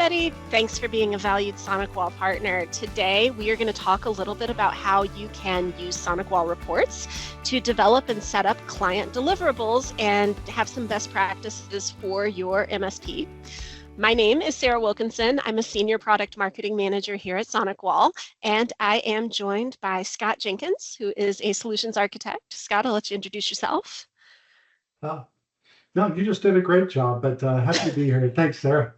everybody. Thanks for being a valued SonicWall partner. Today, we are going to talk a little bit about how you can use SonicWall reports to develop and set up client deliverables and have some best practices for your MSP. My name is Sarah Wilkinson. I'm a Senior Product Marketing Manager here at SonicWall, and I am joined by Scott Jenkins, who is a Solutions Architect. Scott, I'll let you introduce yourself. No, you just did a great job, but happy to be here. Thanks, Sarah.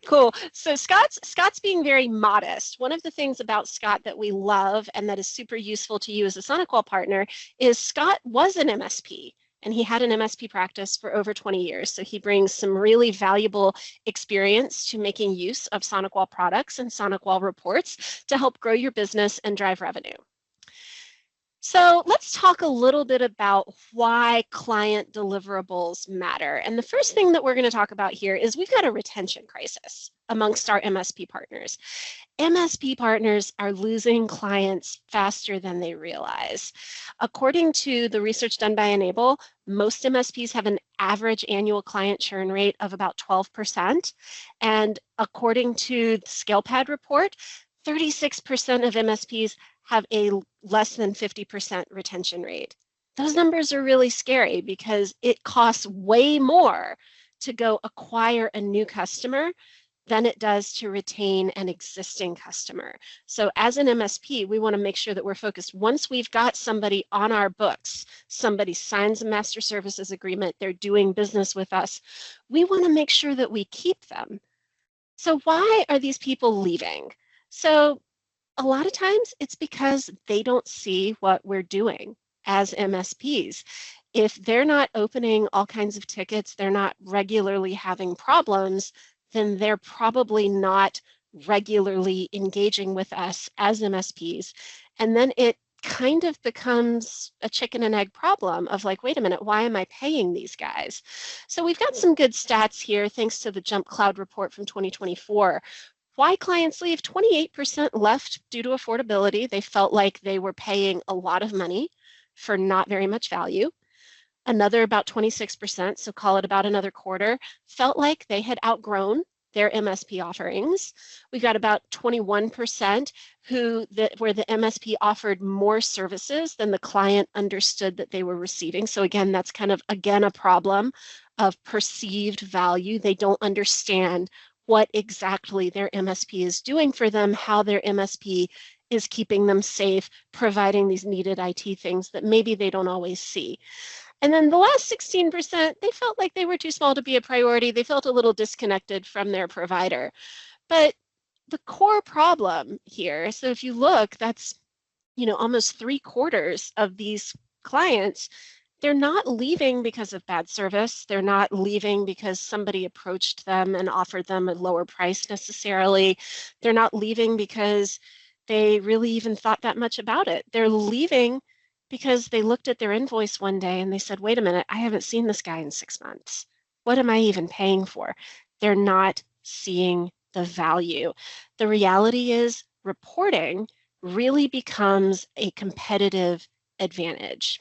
Cool. So Scott's being very modest. One of the things about Scott that we love and that is super useful to you as a SonicWall partner is Scott was an MSP. And he had an MSP practice for over 20 years. So he brings some really valuable experience to making use of SonicWall products and SonicWall reports to help grow your business and drive revenue. So let's talk a little bit about why client deliverables matter. And the first thing that we're going to talk about here is we've got a retention crisis amongst our MSP partners. MSP partners are losing clients faster than they realize. According to the research done by Enable, most MSPs have an average annual client churn rate of about 12%. And according to the ScalePad report, 36% of MSPs have a less than 50% retention rate. Those numbers are really scary because it costs way more to go acquire a new customer than it does to retain an existing customer. So as an MSP, we want to make sure that we're focused. Once we've got somebody on our books, somebody signs a master services agreement, they're doing business with us, we want to make sure that we keep them. So why are these people leaving? So a lot of times it's because they don't see what we're doing as MSPs. If they're not opening all kinds of tickets, they're not regularly having problems, then they're probably not regularly engaging with us as MSPs. And then it kind of becomes a chicken and egg problem of like, wait a minute, why am I paying these guys? So we've got some good stats here, thanks to the Jump Cloud report from 2024. Why clients leave? 28% left due to affordability. They felt like they were paying a lot of money for not very much value. Another about 26%, so call it about another quarter, felt like they had outgrown their MSP offerings. We've got about 21% where the MSP offered more services than the client understood that they were receiving. So again, that's kind of, again, a problem of perceived value. They don't understand what exactly their MSP is doing for them, how their MSP is keeping them safe, providing these needed IT things that maybe they don't always see. And then the last 16%, they felt like they were too small to be a priority. They felt a little disconnected from their provider. But the core problem here, so if you look, that's almost 3/4 of these clients. They're not leaving because of bad service. They're not leaving because somebody approached them and offered them a lower price necessarily. They're not leaving because they really even thought that much about it. They're leaving because they looked at their invoice one day and they said, wait a minute, I haven't seen this guy in 6 months. What am I even paying for? They're not seeing the value. The reality is reporting really becomes a competitive advantage.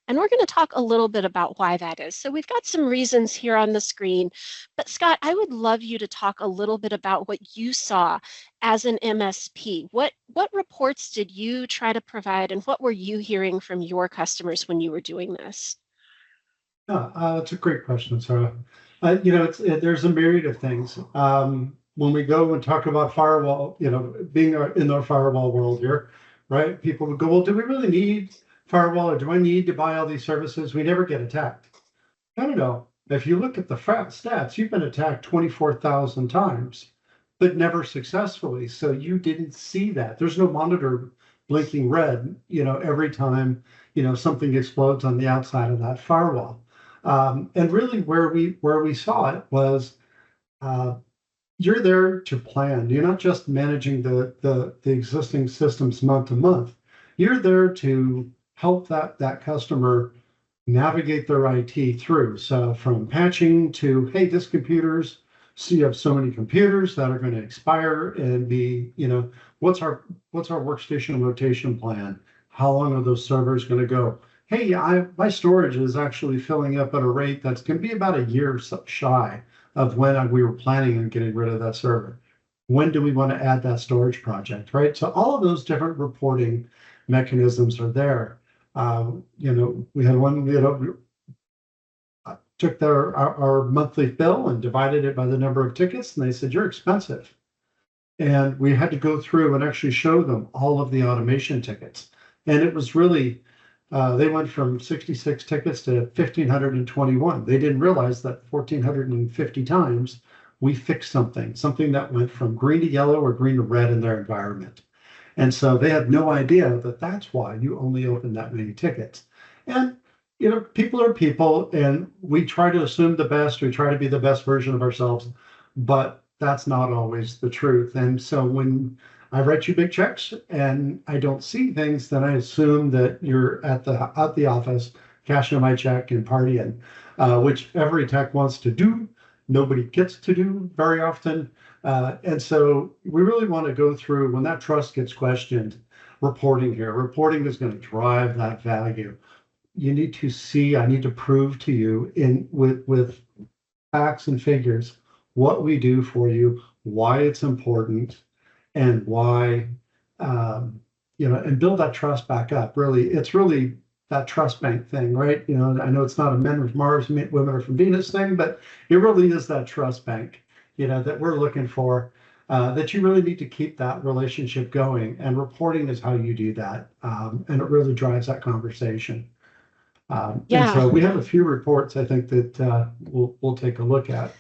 And we're going to talk a little bit about why that is. So we've got some reasons here on the screen. But Scott, I would love you to talk a little bit about what you saw as an MSP. What reports did you try to provide, and what were you hearing from your customers when you were doing this? That's a great question, Sarah. There's a myriad of things. When we go and talk about firewall, being in our firewall world here, right? People would go, well, do we really need firewall, or do I need to buy all these services? We never get attacked. No. If you look at the stats, you've been attacked 24,000 times, but never successfully. So you didn't see that. There's no monitor blinking red, every time, something explodes on the outside of that firewall. And really where we saw it was, you're there to plan. You're not just managing the existing systems month to month. You're there to help that customer navigate their IT through. So from patching to, hey, this computer's, so you have so many computers that are going to expire, and be, what's our workstation rotation plan? How long are those servers going to go? Hey, my storage is actually filling up at a rate that's going to be about a year shy of when we were planning on getting rid of that server. When do we want to add that storage project, right? So all of those different reporting mechanisms are there. We had one, took our monthly bill and divided it by the number of tickets, and they said, "You're expensive." And we had to go through and actually show them all of the automation tickets. And it was really, they went from 66 tickets to 1,521. They didn't realize that 1,450 times we fixed something that went from green to yellow or green to red in their environment. And so they had no idea that that's why you only open that many tickets. And people are people, and we try to assume the best. We try to be the best version of ourselves, but that's not always the truth. And so when I write you big checks and I don't see things, then I assume that you're at the office cashing my check and partying, which every tech wants to do. Nobody gets to do very often. And so we really want to go through when that trust gets questioned, reporting here. Reporting is going to drive that value. You need to see, I need to prove to you with facts and figures what we do for you, why it's important, and why, and build that trust back up. Really, it's really that trust bank thing, right? I know it's not a men from Mars, women are from Venus thing, but it really is that trust bank, that we're looking for, that you really need to keep that relationship going. And reporting is how you do that. And it really drives that conversation. And so we have a few reports, I think, that we'll take a look at.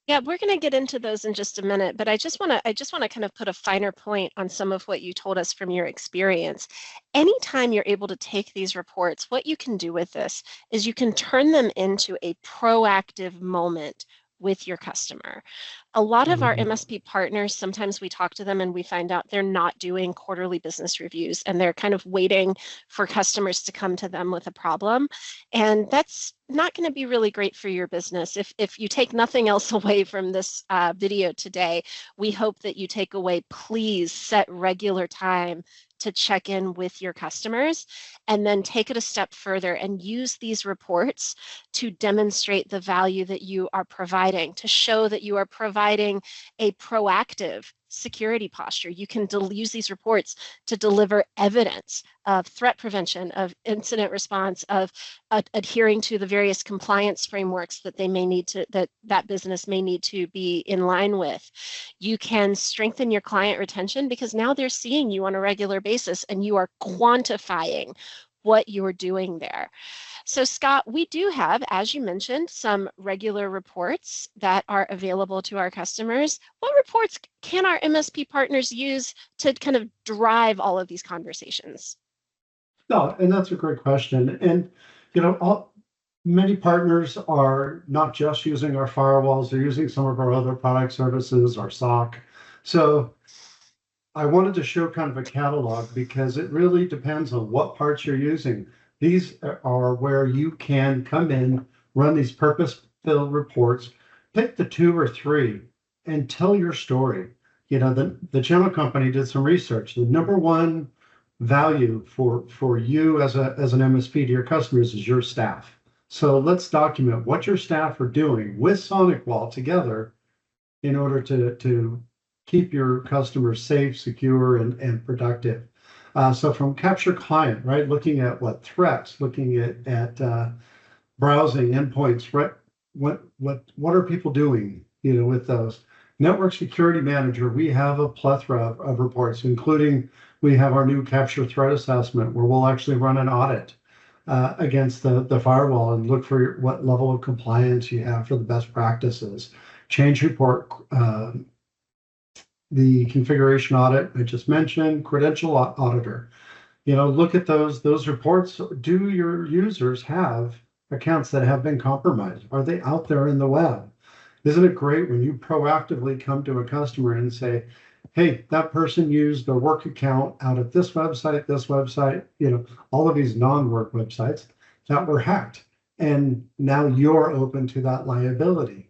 Yeah, we're going to get into those in just a minute, but I just want to kind of put a finer point on some of what you told us from your experience. Anytime you're able to take these reports, what you can do with this is you can turn them into a proactive moment with your customer. A lot of our MSP partners, sometimes we talk to them and we find out they're not doing quarterly business reviews and they're kind of waiting for customers to come to them with a problem. And that's not going to be really great for your business. If you take nothing else away from this video today, we hope that you take away, please set regular time to check in with your customers, and then take it a step further and use these reports to demonstrate the value that you are providing, to show that you are providing a proactive security posture. You can use these reports to deliver evidence of threat prevention, of incident response, of adhering to the various compliance frameworks that they may need to, that business may need to be in line with. You can strengthen your client retention because now they're seeing you on a regular basis and you are quantifying what you're doing there. So Scott, we do have, as you mentioned, some regular reports that are available to our customers. What reports can our MSP partners use to kind of drive all of these conversations? No, and that's a great question. And, many partners are not just using our firewalls, they're using some of our other product services, our SOC. So I wanted to show kind of a catalog because it really depends on what parts you're using. These are where you can come in, run these purpose-built reports, pick the 2 or 3, and tell your story. The channel company did some research. The number one value for you as an MSP to your customers is your staff. So let's document what your staff are doing with SonicWall together in order to keep your customers safe, secure, and productive. So from capture client, right, looking at what threats, looking at browsing endpoints, right, what are people doing, with those. Network security manager, we have a plethora of reports, including we have our new capture threat assessment where we'll actually run an audit against the firewall and look for what level of compliance you have for the best practices. Change report, the configuration audit I just mentioned, credential auditor. Look at those reports. Do your users have accounts that have been compromised? Are they out there in the web? Isn't it great when you proactively come to a customer and say, hey, that person used their work account out of this website, all of these non-work websites that were hacked. And now you're open to that liability.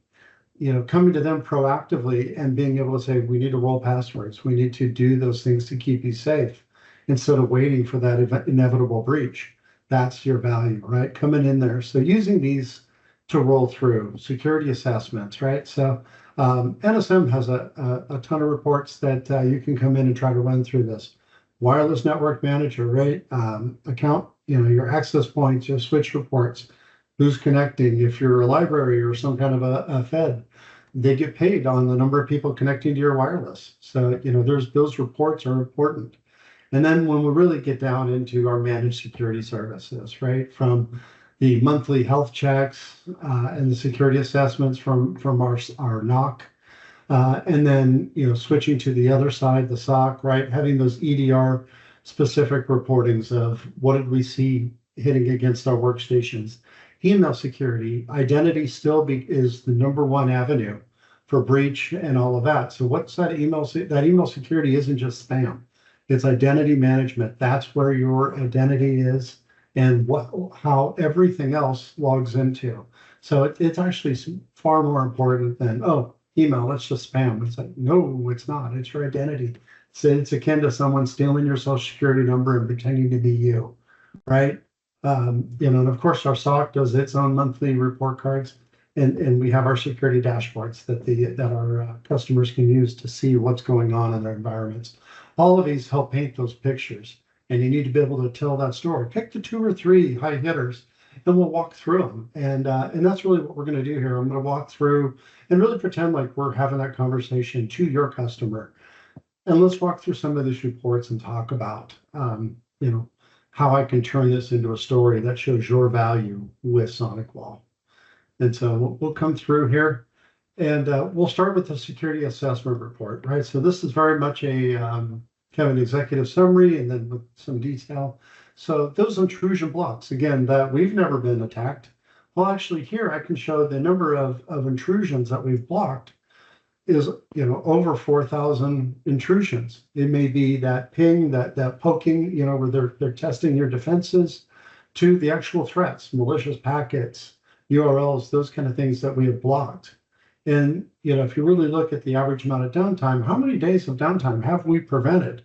Coming to them proactively and being able to say, we need to roll passwords. We need to do those things to keep you safe instead of waiting for that inevitable breach. That's your value, right? Coming in there. So using these to roll through, security assessments, right? So NSM has a ton of reports that you can come in and try to run through this. Wireless network manager, right? Account, your access points, your switch reports, who's connecting. If you're a library or some kind of a Fed, they get paid on the number of people connecting to your wireless. So, those reports are important. And then when we really get down into our managed security services, right, from the monthly health checks and the security assessments from our NOC, and then switching to the other side, the SOC, right, having those EDR specific reportings of what did we see hitting against our workstations. Email security, identity still is the number one avenue for breach and all of that. So what's that email? That email security isn't just spam. It's identity management. That's where your identity is and how everything else logs into. So it's actually far more important than, oh, email, it's just spam. It's like, no, it's not. It's your identity. So it's akin to someone stealing your social security number and pretending to be you, right? And of course, our SOC does its own monthly report cards, and we have our security dashboards that our customers can use to see what's going on in their environments. All of these help paint those pictures, and you need to be able to tell that story. Pick the 2 or 3 high hitters, and we'll walk through them. And that's really what we're going to do here. I'm going to walk through and really pretend like we're having that conversation to your customer. And let's walk through some of these reports and talk about, how I can turn this into a story that shows your value with SonicWall. And so we'll come through here, and we'll start with the security assessment report, right? So this is very much a kind of an executive summary and then with some detail. So those intrusion blocks, again, that we've never been attacked. Well, actually here I can show the number of intrusions that we've blocked is, over 4,000 intrusions. It may be that ping, that poking, where they're testing your defenses, to the actual threats, malicious packets, URLs, those kind of things that we have blocked. And, if you really look at the average amount of downtime, how many days of downtime have we prevented?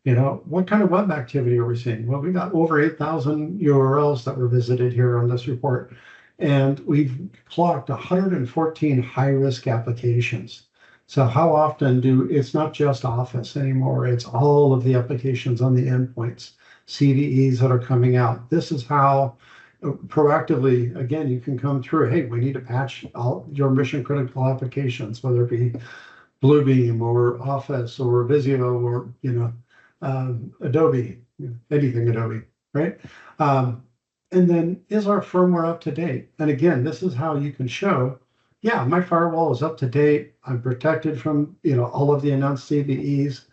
What kind of web activity are we seeing? Well, we got over 8,000 URLs that were visited here on this report, and we've clocked 114 high-risk applications. So how often it's not just Office anymore, it's all of the applications on the endpoints, CVEs that are coming out. This is how proactively, again, you can come through. Hey, we need to patch all your mission critical applications, whether it be Bluebeam or Office or Visio or Adobe, anything Adobe, right? And then is our firmware up to date? And again, this is how you can show, yeah, my firewall is up to date. I'm protected from all of the announced CVEs,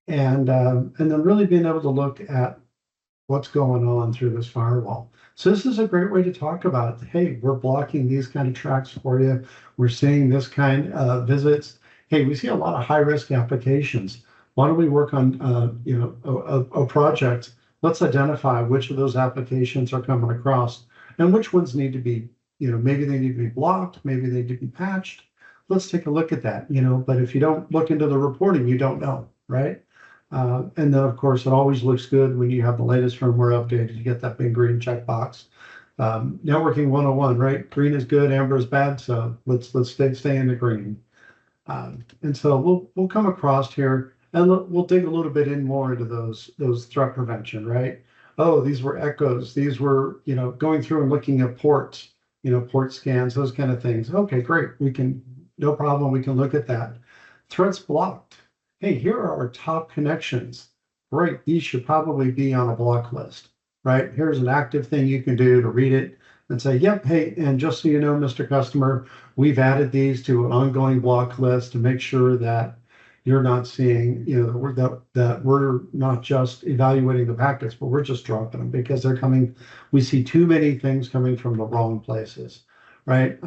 and then really being able to look at what's going on through this firewall. So this is a great way to talk about, hey, we're blocking these kind of tracks for you. We're seeing this kind of visits. Hey, we see a lot of high-risk applications. Why don't we work on a project? Let's identify which of those applications are coming across and which ones need to be, maybe they need to be blocked, maybe they need to be patched. Let's take a look at that, but if you don't look into the reporting, you don't know, right? And then, of course, it always looks good when you have the latest firmware updated. You get that big green checkbox. Networking 101, right? Green is good, amber is bad. So let's stay in the green. And so we'll come across here and we'll dig a little bit in more into those threat prevention, right? Oh, these were echoes. These were going through and looking at ports, port scans, those kind of things. Okay, great. No problem. We can look at that. Threats blocked. Hey, here are our top connections. Great, these should probably be on a block list, right? Here's an active thing you can do to read it and say, yep, hey, and just so you know, Mr. Customer, we've added these to an ongoing block list to make sure that you're not seeing, that we're not just evaluating the packets, but we're just dropping them because they're coming. We see too many things coming from the wrong places, right?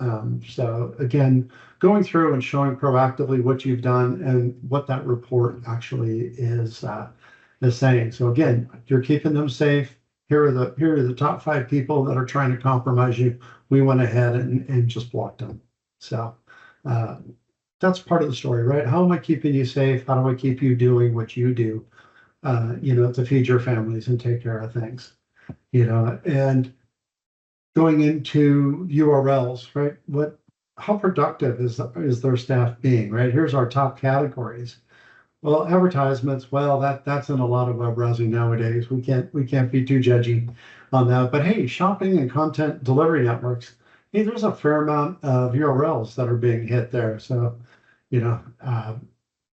So again, going through and showing proactively what you've done and what that report actually is saying. So again, you're keeping them safe. Here are the top 5 people that are trying to compromise you. We went ahead and just blocked them. So that's part of the story, right? How am I keeping you safe? How do I keep you doing what you do, to feed your families and take care of things, and going into URLs, right? How productive is their staff being, right? Here's our top categories. Well, advertisements, well, that's in a lot of web browsing nowadays. We can't be too judgy on that. But hey, shopping and content delivery networks, hey, there's a fair amount of URLs that are being hit there. So, you know,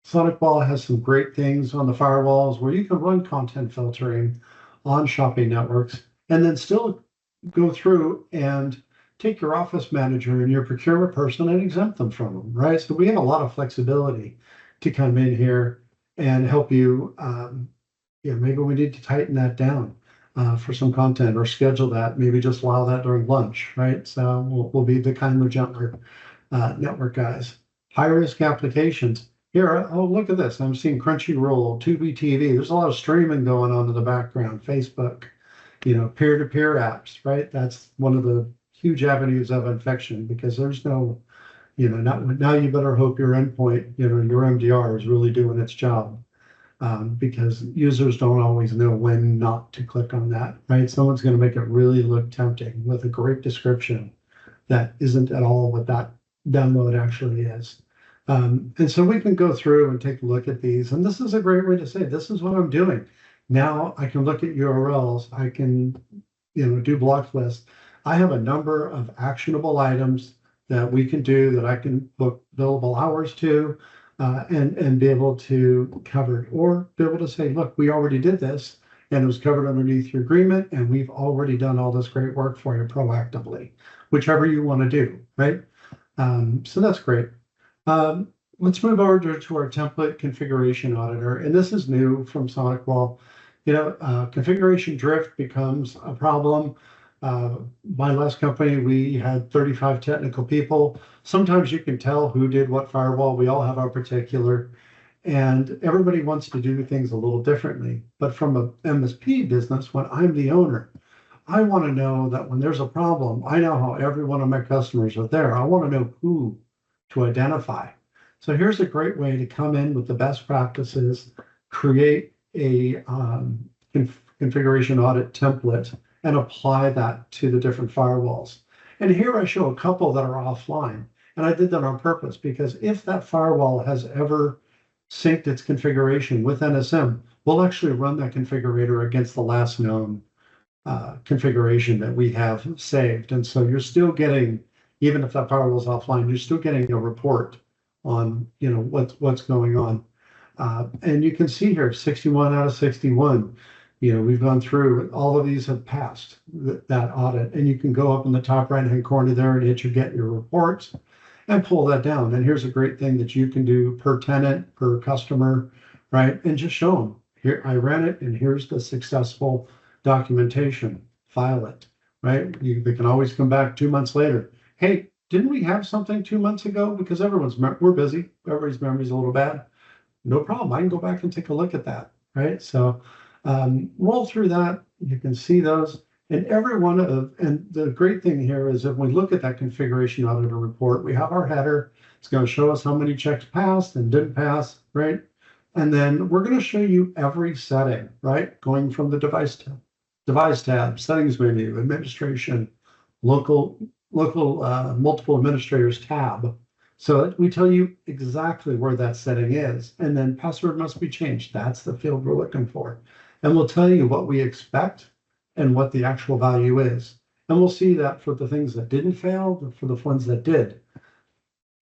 SonicWall has some great things on the firewalls where you can run content filtering on shopping networks and then still go through and take your office manager and your procurement person and exempt them from them, right? So we have a lot of flexibility to come in here and help you. Maybe we need to tighten that down for some content or schedule that, maybe just allow that during lunch, right? So we'll be the kinder, gentler network guys. High risk applications. Here, oh, look at this. I'm seeing Crunchyroll, Tubi TV. There's a lot of streaming going on in the background, Facebook, peer-to-peer apps, right? That's one of the huge avenues of infection because there's no, now you better hope your endpoint, your MDR is really doing its job because users don't always know when not to click on that, right? Someone's going to make it really look tempting with a great description that isn't at all what that download actually is. And so we can go through and take a look at these. And this is a great way to say, this is what I'm doing. Now I can look at URLs. I can, do block lists. I have a number of actionable items that we can do that I can book billable hours to and be able to cover it, or be able to say, look, we already did this and it was covered underneath your agreement and we've already done all this great work for you proactively, whichever you want to do, right? So that's great. Let's move over to our template configuration auditor. And this is new from SonicWall. Configuration drift becomes a problem. My last company, we had 35 technical people. Sometimes you can tell who did what firewall. We all have our particular, and everybody wants to do things a little differently. But from a MSP business, when I'm the owner, I want to know that when there's a problem, I know how every one of my customers are there. I want to know who to identify. So here's a great way to come in with the best practices, create a configuration audit template, and apply that to the different firewalls. And here I show a couple that are offline. And I did that on purpose because if that firewall has ever synced its configuration with NSM, we'll actually run that configurator against the last known configuration that we have saved. And so you're still getting, even if that firewall is offline, you're still getting a report on what's going on. And you can see here 61 out of 61. We've gone through, all of these have passed that audit, and you can go up in the top right hand corner there and hit get your reports and pull that down. And here's a great thing that you can do per tenant, per customer, right? And just show them, here I ran it and here's the successful documentation, file it, right? They can always come back 2 months later. Hey, didn't we have something 2 months ago? Because we're busy, everybody's memory's a little bad. No problem, I can go back and take a look at that, right? So roll through that, you can see those. And and the great thing here is if we look at that configuration auditor report, we have our header. It's going to show us how many checks passed and didn't pass, right? And then we're going to show you every setting, right? Going from the device tab, settings menu, administration, local multiple administrators tab. So we tell you exactly where that setting is. And then password must be changed. That's the field we're looking for. And we'll tell you what we expect and what the actual value is. And we'll see that for the things that didn't fail, for the ones that did.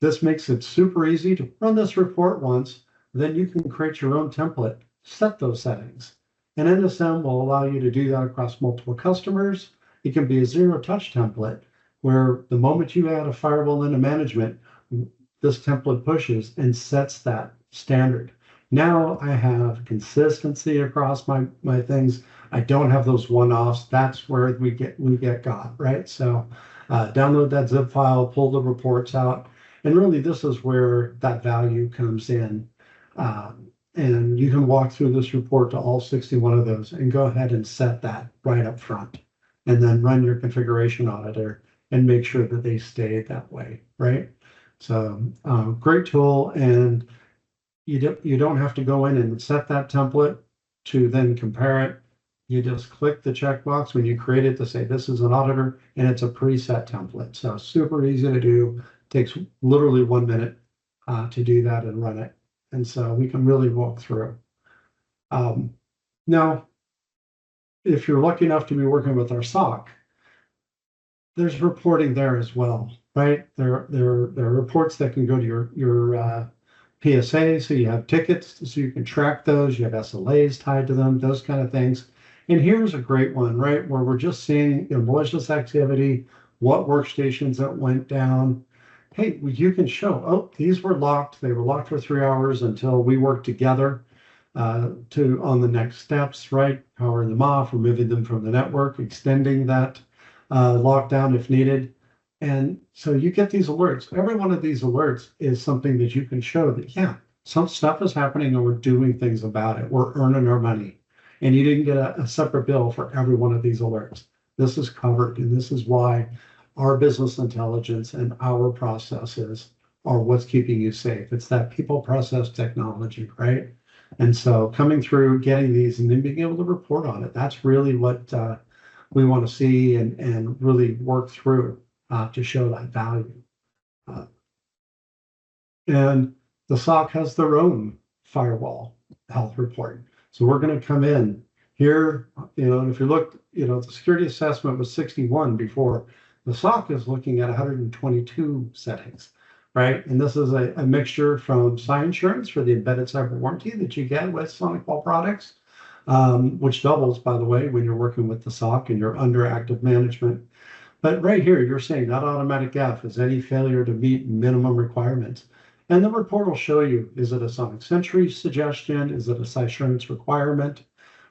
This makes it super easy to run this report once, then you can create your own template, set those settings. And NSM will allow you to do that across multiple customers. It can be a zero-touch template where the moment you add a firewall into management, this template pushes and sets that standard. Now I have consistency across my things. I don't have those one-offs. That's where we get got, right? So download that zip file, pull the reports out, and really this is where that value comes in. And you can walk through this report to all 61 of those and go ahead and set that right up front, and then run your configuration auditor and make sure that they stay that way, right? So great tool, and you don't have to go in and set that template to then compare it. You just click the checkbox when you create it to say this is an auditor, and it's a preset template. So super easy to do. Takes literally 1 minute to do that and run it. And so we can really walk through. Um, Now, if you're lucky enough to be working with our SOC, there's reporting there as well, right? There are reports that can go to your PSA, so you have tickets, so you can track those. You have SLAs tied to them, those kind of things. And here's a great one, right, where we're just seeing malicious activity, what workstations that went down. Hey, you can show, oh, these were locked. They were locked for 3 hours until we worked together to on the next steps, right? Powering them off, removing them from the network, extending that lockdown if needed. And so you get these alerts. Every one of these alerts is something that you can show that, yeah, some stuff is happening and we're doing things about it. We're earning our money. And you didn't get a separate bill for every one of these alerts. This is covered. And this is why our business intelligence and our processes are what's keeping you safe. It's that people process technology, right? And so coming through, getting these, and then being able to report on it, that's really what we want to see and really work through to show that value. Uh, and the SOC has their own firewall health report. So we're going to come in here, and if you look, the security assessment was 61 before. The SOC is looking at 122 settings, right? And this is a mixture from Insurance for the embedded cyber warranty that you get with SonicWall products, which doubles, by the way, when you're working with the SOC and you're under active management. But right here, you're saying that automatic F is any failure to meet minimum requirements. And the report will show you, is it a Sonic Sentry suggestion? Is it a Insurance requirement,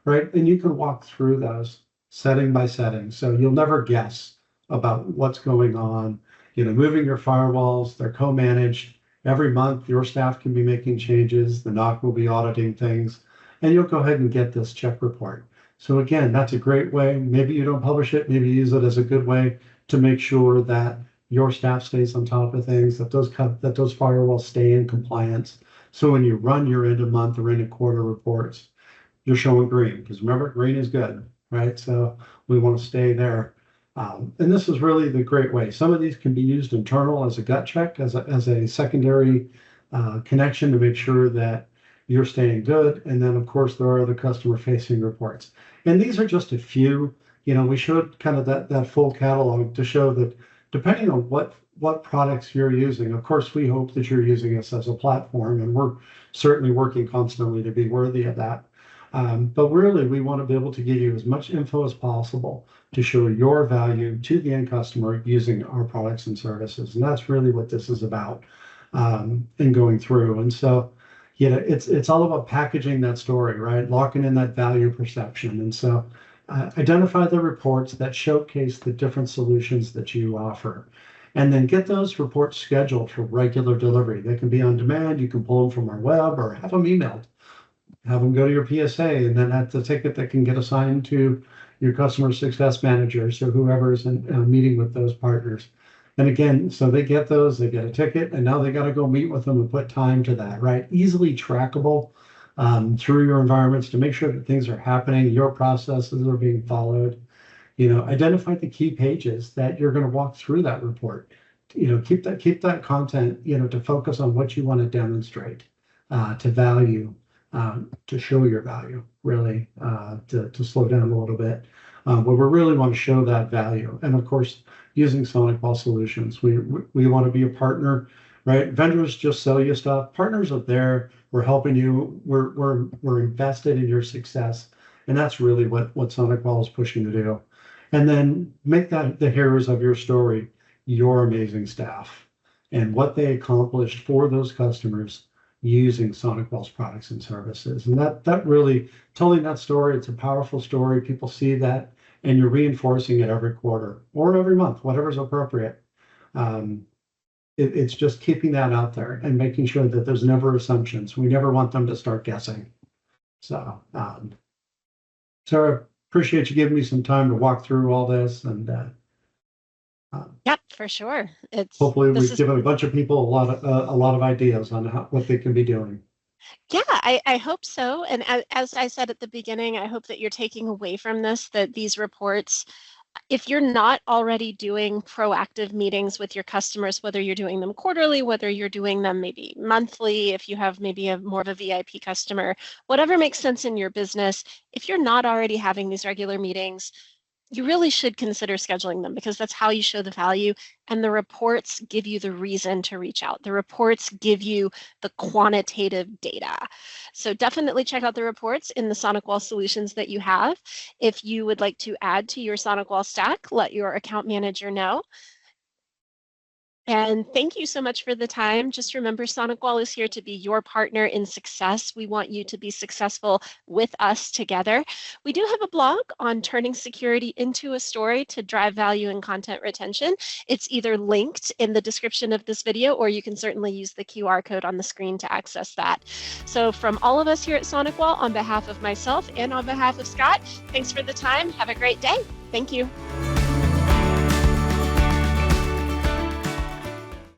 right? And you can walk through those setting by setting. So you'll never guess about what's going on. Moving your firewalls, they're co-managed. Every month, your staff can be making changes. The NOC will be auditing things, and you'll go ahead and get this check report. So again, that's a great way. Maybe you don't publish it, maybe use it as a good way to make sure that your staff stays on top of things, that those firewalls stay in compliance. So when you run your end of month or end of quarter reports, you're showing green, because remember, green is good, right? So we want to stay there. And this is really the great way. Some of these can be used internal as a gut check, as a secondary connection to make sure that you're staying good. And then, of course, there are the customer-facing reports. And these are just a few. We showed kind of that full catalog to show that depending on what products you're using, of course, we hope that you're using us as a platform, and we're certainly working constantly to be worthy of that. But really, we want to be able to give you as much info as possible to show your value to the end customer using our products and services. And that's really what this is about and going through. And so, it's all about packaging that story, right? Locking in that value perception. And so identify the reports that showcase the different solutions that you offer. And then get those reports scheduled for regular delivery. They can be on demand. You can pull them from our web or have them emailed. Have them go to your PSA, and then that's the ticket that can get assigned to your customer success managers or whoever's in meeting with those partners. And again, so they get those, they get a ticket, and now they got to go meet with them and put time to that, right? Easily trackable through your environments to make sure that things are happening, your processes are being followed. Identify the key pages that you're going to walk through that report. Keep that content, to focus on what you want to demonstrate, to value, to show your value, really, to slow down a little bit. But we really want to show that value. And of course, using SonicWall solutions, we want to be a partner, right? Vendors just sell you stuff. Partners are there. We're helping you. We're invested in your success. And that's really what SonicWall is pushing to do. And then make that the heroes of your story, your amazing staff, and what they accomplished for those customers using SonicWall's products and services. And that really, telling that story, it's a powerful story. People see that, and you're reinforcing it every quarter or every month, whatever's appropriate. It's just keeping that out there and making sure that there's never assumptions. We never want them to start guessing. So, Sarah, appreciate you giving me some time to walk through all this, and Yep, for sure. Hopefully we've given a bunch of people a lot of ideas on what they can be doing. Yeah, I hope so. And as I said at the beginning, I hope that you're taking away from this that these reports, if you're not already doing proactive meetings with your customers, whether you're doing them quarterly, whether you're doing them maybe monthly, if you have maybe a more of a VIP customer, whatever makes sense in your business, if you're not already having these regular meetings, you really should consider scheduling them because that's how you show the value. And the reports give you the reason to reach out. The reports give you the quantitative data. So definitely check out the reports in the SonicWall solutions that you have. If you would like to add to your SonicWall stack, let your account manager know. And thank you so much for the time. Just remember, SonicWall is here to be your partner in success. We want you to be successful with us together. We do have a blog on turning security into a story to drive value and content retention. It's either linked in the description of this video, or you can certainly use the QR code on the screen to access that. So from all of us here at SonicWall, on behalf of myself and on behalf of Scott, thanks for the time. Have a great day. Thank you.